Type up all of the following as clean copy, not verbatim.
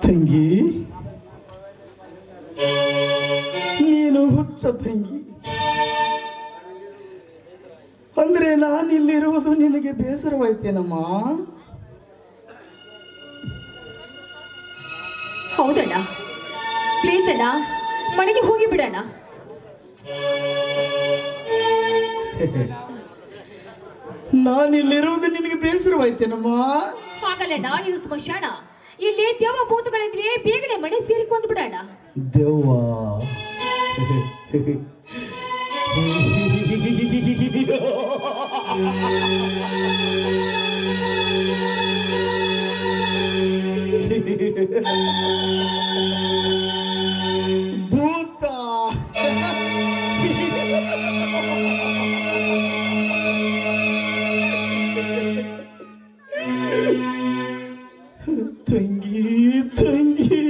ತಂಗಿ, ನೀನು ಹುಚ್ಚ ತಂಗಿ. ಅಂದ್ರೆ ನಾನಿಲ್ಲಿರುವುದು ನಿನಗೆ ಬೇಸರವಾಯ್ತೇನಮ್ಮ? ಹೌದಣ್ಣ, ಪ್ಲೀಸ್ ಅಣ್ಣ, ಮನೆಗೆ ಹೋಗಿ ಬಿಡೋಣ. ನಾನಿಲ್ಲಿರುವುದು ನಿನಗೆ ಬೇಸರವಾಯ್ತೇನಮ್ಮ? ಹಾಗಲ್ಲಣ್ಣ, ಇದು ಸ್ಮಶಾನ. ಇಲ್ಲಿ ದೇವ ಭೂತಗಳಿದ್ವಿ, ಬೇಗನೆ ಮನೆ ಸೇರಿಕೊಂಡು ಬಿಡೋಣ. ದೆವ್ವ? ಭೂತ? ತಂಗಿ ತಂಗಿ,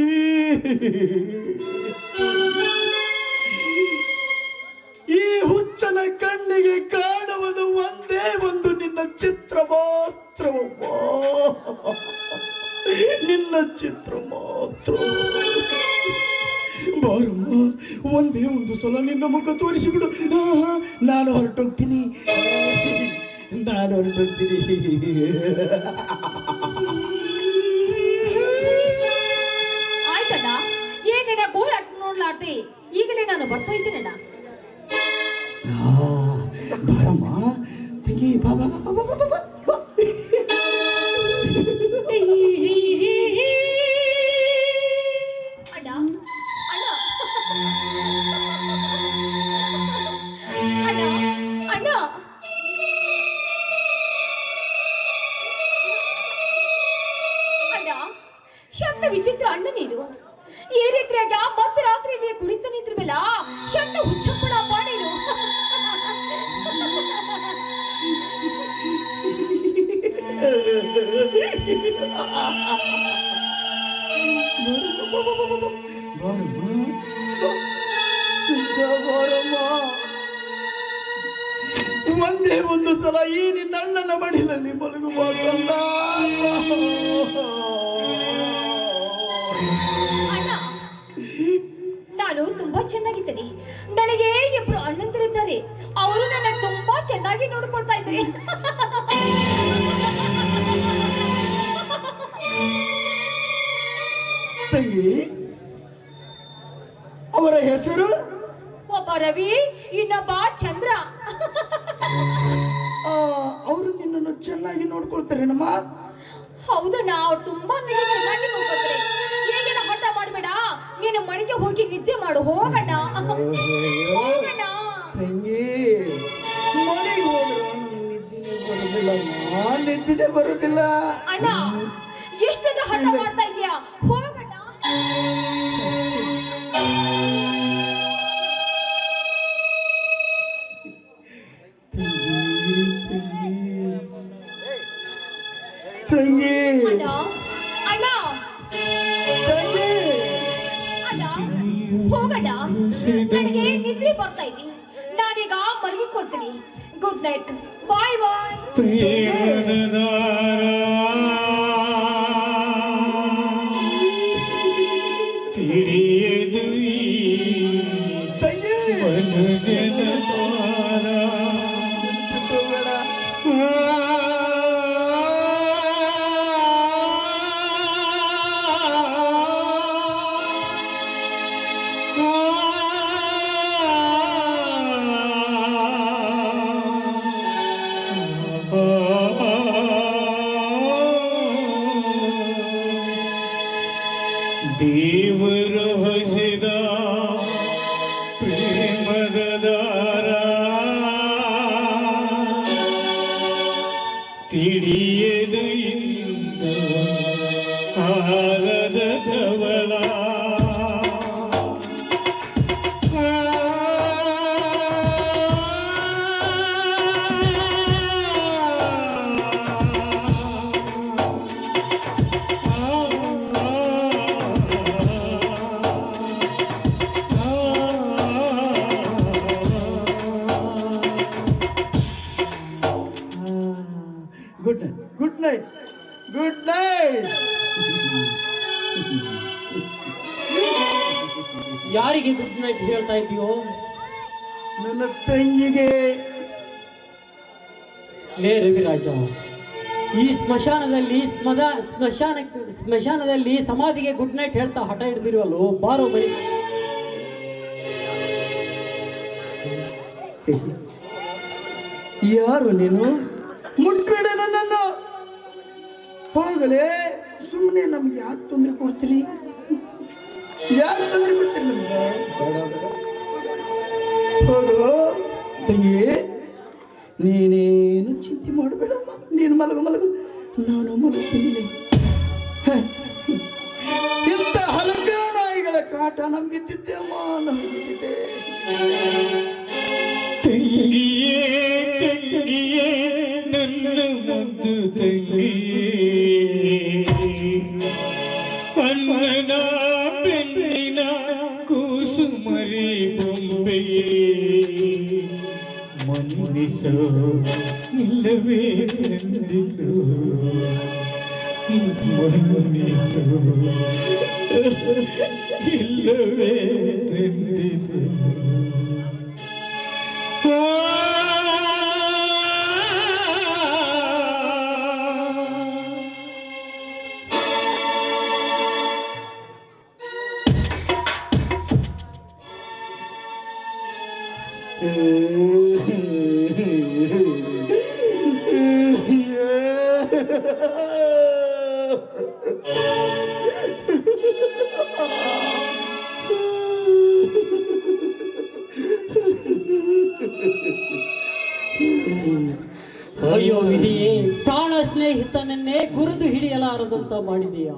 ಈ ಹುಚ್ಚನ ಕಣ್ಣಿಗೆ ಕಾಣುವುದು ಒಂದೇ ಒಂದು ನಿನ್ನ ಚಿತ್ರ ಮಾತ್ರವಮ್ಮ. ನಿನ್ನ ಚಿತ್ರ ಮಾತ್ರ. ಬಾರಮ್ಮ, ಒಂದೇ ಒಂದು ಸಲ ನಿನ್ನ ಮುಖ ತೋರಿಸಿಬಿಡು. ನಾನು ಹೊರಟೋಗ್ತೀನಿ. ಆಯ್ತಣ್ಣ, ಏನೇನ ಗೋಳ್ ನೋಡ್ಲಾರ್ದೆ ಈಗಲೇ ನಾನು ಬರ್ತಾ ಇದ್ದೀನಣ್ಣ. ಬಾರಮ್ಮ ತಂಗಿ, ಬಾ ಬಾ ಬಾ ಬಾ ಬಾ ಬಾ. ಅಣ್ಣ ಅಣ್ಣ ಅಣ್ಣ ಅಣ್ಣ ಅಣ್ಣ, ಶಬ್ದ ವಿಚಿತ್ರ ಅಣ್ಣ ನೀನು. ಈ ರೀತಿಯಾಗಿ ಮಧ್ಯರಾತ್ರಿಯಲ್ಲಿ ಕುಡಿತ ನಿಂತಿರ್ಮೇಲ ಶಬ್ದ ಹುಚ್ಚಪ್ಪಣ ನೀನು. ಒಂದೇ ಒಂದು ಸಲ ಈ ನಿನ್ನ ಅಣ್ಣನ ಮಡಿಲಲ್ಲಿ ಮಲಗುವಾಗ ನಾನು ತುಂಬಾ ಚೆನ್ನಾಗಿದ್ದೇನೆ. ನನಗೆ ಇಬ್ರು ಅಣ್ಣಂದಿರಿದ್ದಾರೆ. ಅವರು ನನ್ನ ತುಂಬಾ ಚೆನ್ನಾಗಿ ನೋಡ್ಕೊಳ್ತಾ ಇದ್ದಾರೆ. ತಂಗಿ, ಅವರ ಹೆಸರು? ಒಬ್ಬ ರವಿ, ಇನ್ನೊಬ್ಬ ಚಂದ್ರ. ಅವರು ನಿನ್ನನ್ನು ಚೆನ್ನಾಗಿ ನೋಡ್ಕೊಳ್ತಾರೆ ನಮ್ಮ? ಹೌದಣ್ಣ, ಅವ್ರು ತುಂಬಾ ಚೆನ್ನಾಗಿ ನೋಡ್ಕೊಳ್ತಾರೆ. ಈಗಿನ ಹಠ ಮಾಡಬೇಡ, ನೀನು ಮನೆಗೆ ಹೋಗಿ ನಿದ್ದೆ ಮಾಡು. ಹೋಗಣ್ಣ ಹೋಗಣ್ಣ. ತಂಗಿ, ಮನೆಗೆ ಹೋದ್ರು ನಿದ್ದೆ ಬರುದಿಲ್ಲ. ಅಣ್ಣ, ಎಷ್ಟೊಂದು ಹಠ ಮಾಡ್ತಾ ಇದೀಯಾ? ಹೋಗಣ್ಣ. ತಂಗಿ, ಅಣ್ಣ ಅಣ್ಣ ಅಣ್ಣ, ಹೋಗಣ್ಣ. ನನಗೆ ನಿದ್ರೆ ಬರ್ತಾ ಇದೆ. ನಾನೀಗ ಮಲಗಿಕೊಳ್ತೀನಿ. Good night. ಬಾಯ್ ಬಾಯ್. ದೇವರು ಹಸಿದ ಪ್ರೇಮದ ದಾರ ತಿಳಿಯದು ಇಂದು ಹಾರದ ಧವಳ. Good night. Good night. Good night. ಯಾರಿಗೆ ಗುಡ್ ನೈಟ್ ಹೇಳ್ತಾ ಇದೆಯೋ? ನನ್ನ ತಂಗಿಗೆ. ಲೇ ರವಿರಾಜ, ಈ ಸ್ಮಶಾನದಲ್ಲಿ ಸಮಾಧಿಗೆ ಗುಡ್ ನೈಟ್ ಹೇಳ್ತಾ ಹಠ ಹಿಡಿದಿರುವಲ್ಲೋ, ಬಾರೋ ಬಳಿ. ಯಾರು ನೀನು? ಮುಟ್ಬೇಡ ನನ್ನನ್ನು. ಹೋಗಲೇ, ಸುಮ್ಮನೆ ನಮ್ಗೆ ಯಾಕೆ ತೊಂದರೆ ಕೊಡ್ತೀರಿ? ಯಾಕೆ ತೊಂದರೆ ಕೊಡ್ತೀರಿ ನಮ್ಗೆ? ಹೋಗು ತಂಗಿ, ನೀನೇನು ಚಿಂತೆ ಮಾಡಬೇಡಮ್ಮ. ನೀನು ಮಲಗು, ನಾನು ಮಲಗ್ತೀನಿ. ಇಂಥ ಹಲಕ ನಾಯಿಗಳ ಕಾಟ ನಮ್ಗಿದ್ದಿದ್ದೆ ಅಮ್ಮ, ನಮ್ಗಿದ್ದಿದ್ದೆ. ತಂಗಿಯೇ ನನ್ನ ಮುದ್ದು ತಂಗಿಯೇ, ಅನ್ನನ ಬೆನ್ನಿನ ಕೂಸು ಮರಿ ಬೊಂಬೆಯೇ, ಮನ್ನಿಸು ಇಲ್ಲವೇ ನಂದಿಸು, ಮನ್ನಿಸು ಇಲ್ಲವೇ ನಂದಿಸು. ಅಯ್ಯೋ ವಿಧಿಯೇ, ಪ್ರಾಣ ಸ್ನೇಹಿತನನ್ನೇ ಗುರುತು ಹಿಡಿಯಲಾರದಂತ ಮಾಡಿದೆಯಾ?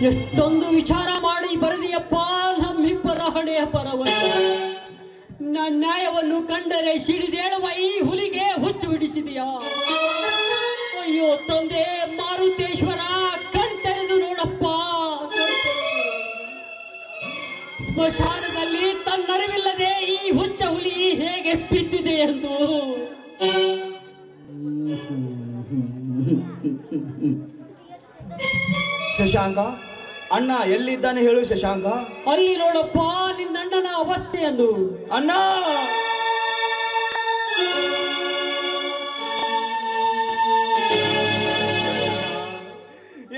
ಎಷ್ಟೊಂದು ವಿಚಾರ ಮಾಡಿ ಬರೆದಿಯಪ್ಪ ನಮ್ಮಿಬ್ಬರ ಹಣೆಯ ಪರವನ್ನ. ನ್ಯಾಯವನ್ನು ಕಂಡರೆ ಸಿಡಿದೇಳುವ ಈ ಹುಲಿಗೆ ಹುಚ್ಚು ಹಿಡಿಸಿದೆಯಾ? ಅಯ್ಯೋ ತಂದೆ ಮಾರುತೇಶ್ವರ, ಕಣ್ತೆರೆದು ನೋಡಪ್ಪ. ಸ್ಮಶಾನದಲ್ಲಿ ತನ್ನರಿವಿಲ್ಲದೆ ಈ ಹುಚ್ಚ ಹುಲಿ ಹೇಗೆ ಬಿದ್ದಿದೆ ಎಂದು. ಶಶಾಂಕ, ಅಣ್ಣ ಎಲ್ಲಿದ್ದಾನೆ ಹೇಳು ಶಶಾಂಕ. ಅಲ್ಲಿ ನೋಡಪ್ಪ ನಿನ್ನಣ್ಣನ ಅವಸ್ಥೆಯನ್ನು. ಅಣ್ಣ,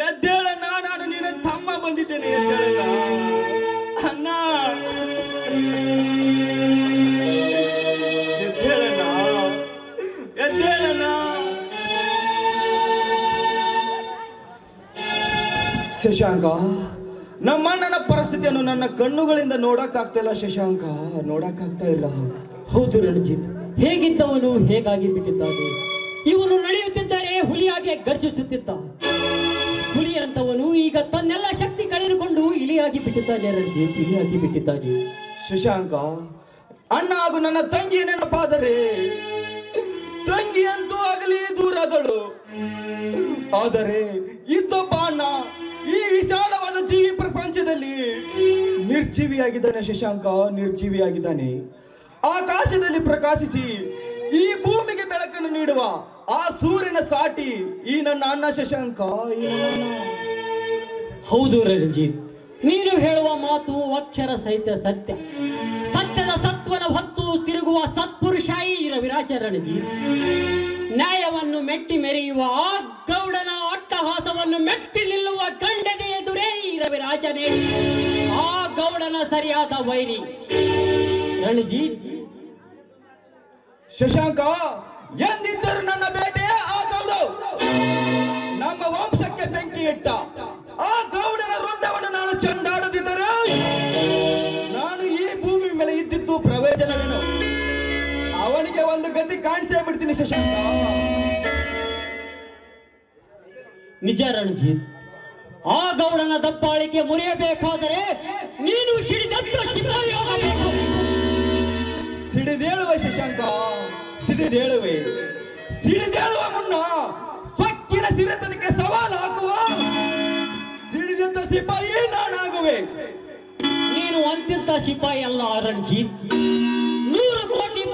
ಎದ್ದೇಳಣ್ಣ, ನಾನು ನಿನ್ನ ತಮ್ಮ ಬಂದಿದ್ದೇನೆ, ಎದ್ದೇಳಣ್ಣ. ಅಣ್ಣ, ಎದ್ದೇಳಣ್ಣ, ಎದ್ದೇಳಣ್ಣ. ಶಶಾಂಕ, ನಮ್ಮಣ್ಣನ ಪರಿಸ್ಥಿತಿಯನ್ನು ನನ್ನ ಕಣ್ಣುಗಳಿಂದ ನೋಡಕ್ಕಾಗ್ತಾ ಇಲ್ಲ ಶಶಾಂಕ, ನೋಡಕ್ಕಾಗ್ತಾ ಇಲ್ಲ. ಹೌದು ರಣಜಿತ್, ಹೇಗಿದ್ದವನು ಹೇಗಾಗಿ ಬಿಟ್ಟಿದ್ದಾನೆ. ಇವನು ನಡೆಯುತ್ತಿದ್ದರೆ ಹುಲಿಯಾಗಿ ಗರ್ಜಿಸುತ್ತಿದ್ದ. ಹುಲಿ ಅಂತವನು ಈಗ ತನ್ನೆಲ್ಲ ಶಕ್ತಿ ಕಳೆದುಕೊಂಡು ಇಲಿಯಾಗಿ ಬಿಟ್ಟಿದ್ದಾನೆ ರಣಜಿತ್, ಇಲಿಯಾಗಿ ಬಿಟ್ಟಿದ್ದಾನೆ. ಶಶಾಂಕ, ಅಣ್ಣ ಹಾಗೂ ನನ್ನ ತಂಗಿ ನೆನಪಾದರೆ, ತಂಗಿ ಅಂತೂ ಆಗಲಿ ದೂರಾದಳು, ಆದರೆ ಇದ್ದೊಬ್ಬ ಅಣ್ಣ ಈ ವಿಶಾಲವಾದ ಜೀವಿ ಪ್ರಪಂಚದಲ್ಲಿ ನಿರ್ಜೀವಿಯಾಗಿದ್ದಾನೆ ಶಶಾಂಕ, ನಿರ್ಜೀವಿಯಾಗಿದ್ದಾನೆ. ಆಕಾಶದಲ್ಲಿ ಪ್ರಕಾಶಿಸಿ ಈ ಭೂಮಿಗೆ ಬೆಳಕನ್ನು ನೀಡುವ ಆ ಸೂರ್ಯನ ಸಾಟಿ ಈ ನನ್ನ ಅಣ್ಣ ಶಶಾಂಕ, ಈ ನನ್ನ ಅಣ್ಣ. ಹೌದು ರಣಜಿತ್, ನೀನು ಹೇಳುವ ಮಾತು ಅಕ್ಷರ ಸಹಿತ ಸತ್ಯ. ಸತ್ಯದ ಸತ್ವನ ಹೊತ್ತು ತಿರುಗುವ ಸತ್ಪುರುಷ ಈ ರವಿರಾಜ ರಣಜಿತ್. ನ್ಯಾಯವನ್ನು ಮೆಟ್ಟಿ ಮೆರೆಯುವ ಆ ಗೌಡನ ಅಟ್ಟಹಾಸವನ್ನು ಮೆಟ್ಟಿ ನಿಲ್ಲುವ ಗಂಡದ ಎದುರೇ ಈ ರವಿರಾಜನೇ ಆ ಗೌಡನ ಸರಿಯಾದ ವೈರಿ ರಣಜಿತ್. ಶಶಾಂಕ, ಎಂದಿದ್ದರು ನನ್ನ ಬೇಟೆ ಆ ಗೌಡ. ನಮ್ಮ ವಂಶಕ್ಕೆ ಬೆಂಕಿ ಇಟ್ಟ ಆ ಗೌಡನ ರುಂಡವನ್ನು ನಾನು ಚೆಂಡಾಡದಿದ್ದರೆ ನಾನು ಈ ಭೂಮಿ ಮೇಲೆ ಇದ್ದಿದ್ದು ಪ್ರಯೋಜನವೇನು? ಅವನಿಗೆ ಒಂದು ಗತಿ ಕಾಣಿಸೇ ಬಿಡ್ತೀನಿ ಶಶಾಂಕ. ನಿಜ ರಣಜಿತ್, ಆ ಗೌಡನ ದಬ್ಬಾಳಿಕೆ ಮುರಿಯಬೇಕಾದರೆ ನೀನು ಸಿಡಿದೆದ್ದು ಸಿಪಾಯಿಯಾಗಬೇಕು. ಸಿಡಿದೇಳುವೆ ಶಶಾಂಕ, ಸಿಡಿದೇಳುವೆ. ಸಿಡಿದೇಳುವ ಮುನ್ನ ಸೊಕ್ಕಿನ ಸಿರಿತನಕ್ಕೆ ಸವಾಲು ಹಾಕುವ ಸಿಡಿದೆದ್ದ ಸಿಪಾಯಿ ನಾನಾಗುವೆ. ನೀನು ಅಂತಿದ್ದ ಸಿಪಾಯಿ ಅಲ್ಲ ರಣಜಿತ್. 100 ಕೋಟಿ